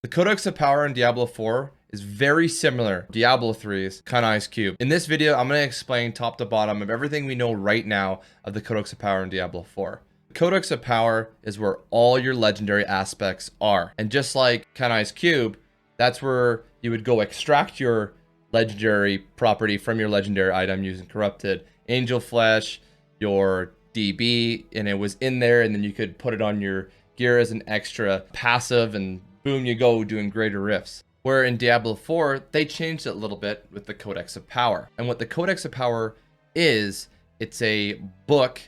The Codex of Power in Diablo 4 is very similar to Diablo 3's Canai's Cube. In this video, I'm going to explain top to bottom of everything we know right now of the Codex of Power in Diablo 4. The Codex of Power is where all your legendary aspects are. And just like Canai's Cube, that's where you would go extract your legendary property from your legendary item using corrupted angel flesh, your DB, and it was in there, and then you could put it on your gear as an extra passive, and boom, you go doing greater rifts. Where in Diablo 4, they changed it a little bit with the Codex of Power. And what the Codex of Power is, it's a book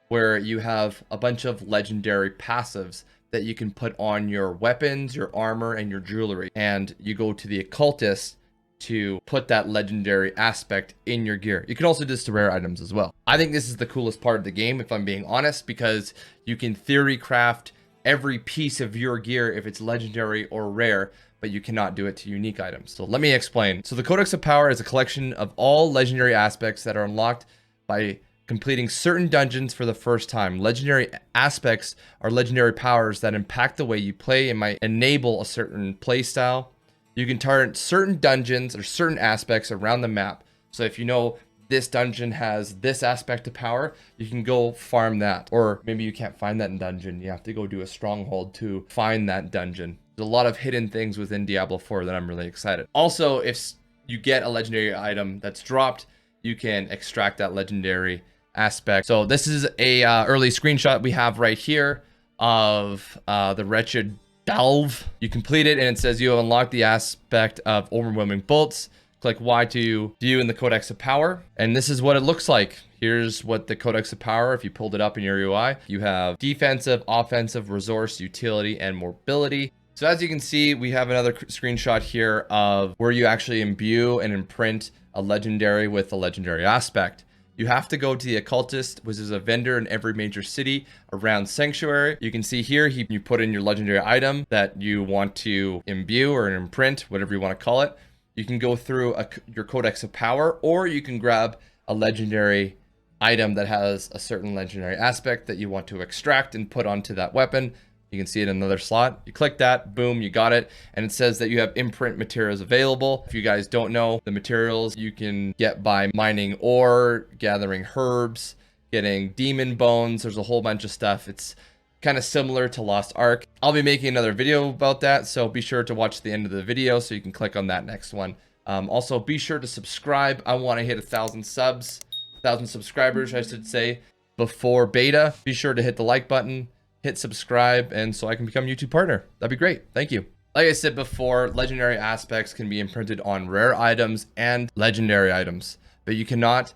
where you have a bunch of legendary passives that you can put on your weapons, your armor, and your jewelry. And you go to the occultist to put that legendary aspect in your gear. You can also do this to rare items as well. I think this is the coolest part of the game, if I'm being honest, because you can theory craft every piece of your gear if it's legendary or rare, but you cannot do it to unique items. So let me explain. So the Codex of Power is a collection of all legendary aspects that are unlocked by completing certain dungeons for the first time. Legendary aspects are legendary powers that impact the way you play and might enable a certain play style. You can target certain dungeons or certain aspects around the map. So if you know this dungeon has this aspect of power, you can go farm that. Or maybe you can't find that in dungeon. You have to go do a stronghold to find that dungeon. There's a lot of hidden things within Diablo 4 that I'm really excited. Also, if you get a legendary item that's dropped, you can extract that legendary aspect. So this is a early screenshot we have right here of the Wretched Delve. You complete it and it says you have unlocked the aspect of Overwhelming Bolts. Click Y to view in the Codex of Power. And this is what it looks like. Here's what the Codex of Power, if you pulled it up in your UI, you have defensive, offensive, resource, utility, and mobility. So as you can see, we have another screenshot here of where you actually imbue and imprint a legendary with a legendary aspect. You have to go to the occultist, which is a vendor in every major city around Sanctuary. You can see here, you put in your legendary item that you want to imbue or imprint, whatever you want to call it. You can go through your Codex of Power, or you can grab a legendary item that has a certain legendary aspect that you want to extract and put onto that weapon. You can see it in another slot. You click that, boom, you got it. And it says that you have imprint materials available. If you guys don't know, the materials you can get by mining ore, gathering herbs, getting demon bones. There's a whole bunch of stuff. It's kind of similar to Lost Ark. I'll be making another video about that, so be sure to watch the end of the video so you can click on that next one. Also, be sure to subscribe. I want to hit 1,000 subs, 1,000 subscribers, I should say, before beta. Be sure to hit the like button, hit subscribe, and so I can become a YouTube partner. That'd be great. Thank you. Like I said before, legendary aspects can be imprinted on rare items and legendary items, but you cannot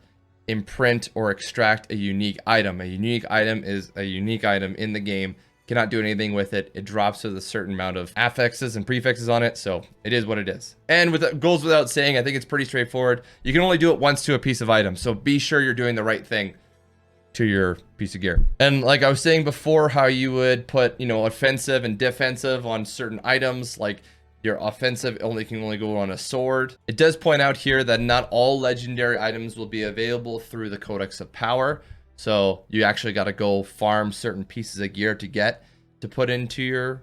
imprint or extract a unique item. A unique item is a unique item in the game. Cannot do anything with it. It drops with a certain amount of affixes and prefixes on it, so it is what it is. And with it goes without saying, I think it's pretty straightforward. You can only do it once to a piece of item, so be sure you're doing the right thing to your piece of gear. And like I was saying before, how you would put, you know, offensive and defensive on certain items, like your offensive can only go on a sword. It does point out here that not all legendary items will be available through the Codex of Power. So you actually got to go farm certain pieces of gear to put into your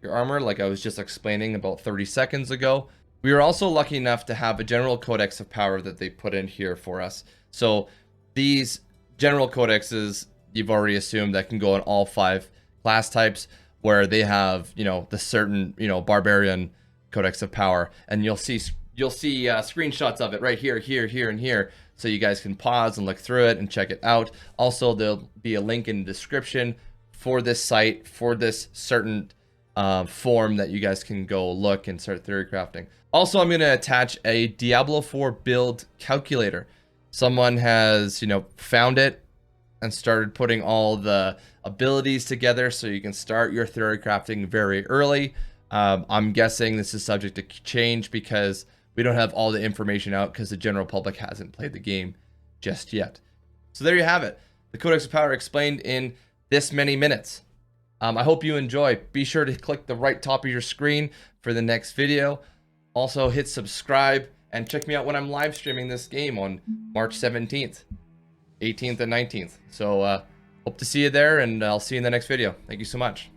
armor, like I was just explaining about 30 seconds ago. We were also lucky enough to have a general Codex of Power that they put in here for us. So these general codexes, you've already assumed that can go on all 5 class types, where they have, you know, the certain, you know, Barbarian Codex of Power, and you'll see screenshots of it right here, here, and here, so you guys can pause and look through it and check it out. Also, there'll be a link in the description for this site, for this certain form that you guys can go look and start theory crafting. Also, I'm going to attach a Diablo 4 build calculator. Someone has, you know, found it and started putting all the abilities together so you can start your theory crafting very early. I'm guessing this is subject to change because we don't have all the information out because the general public hasn't played the game just yet. So there you have it. The Codex of Power explained in this many minutes. I hope you enjoy. Be sure to click the right top of your screen for the next video. Also hit subscribe and check me out when I'm live streaming this game on March 17th, 18th, and 19th. So hope to see you there, and I'll see you in the next video. Thank you so much.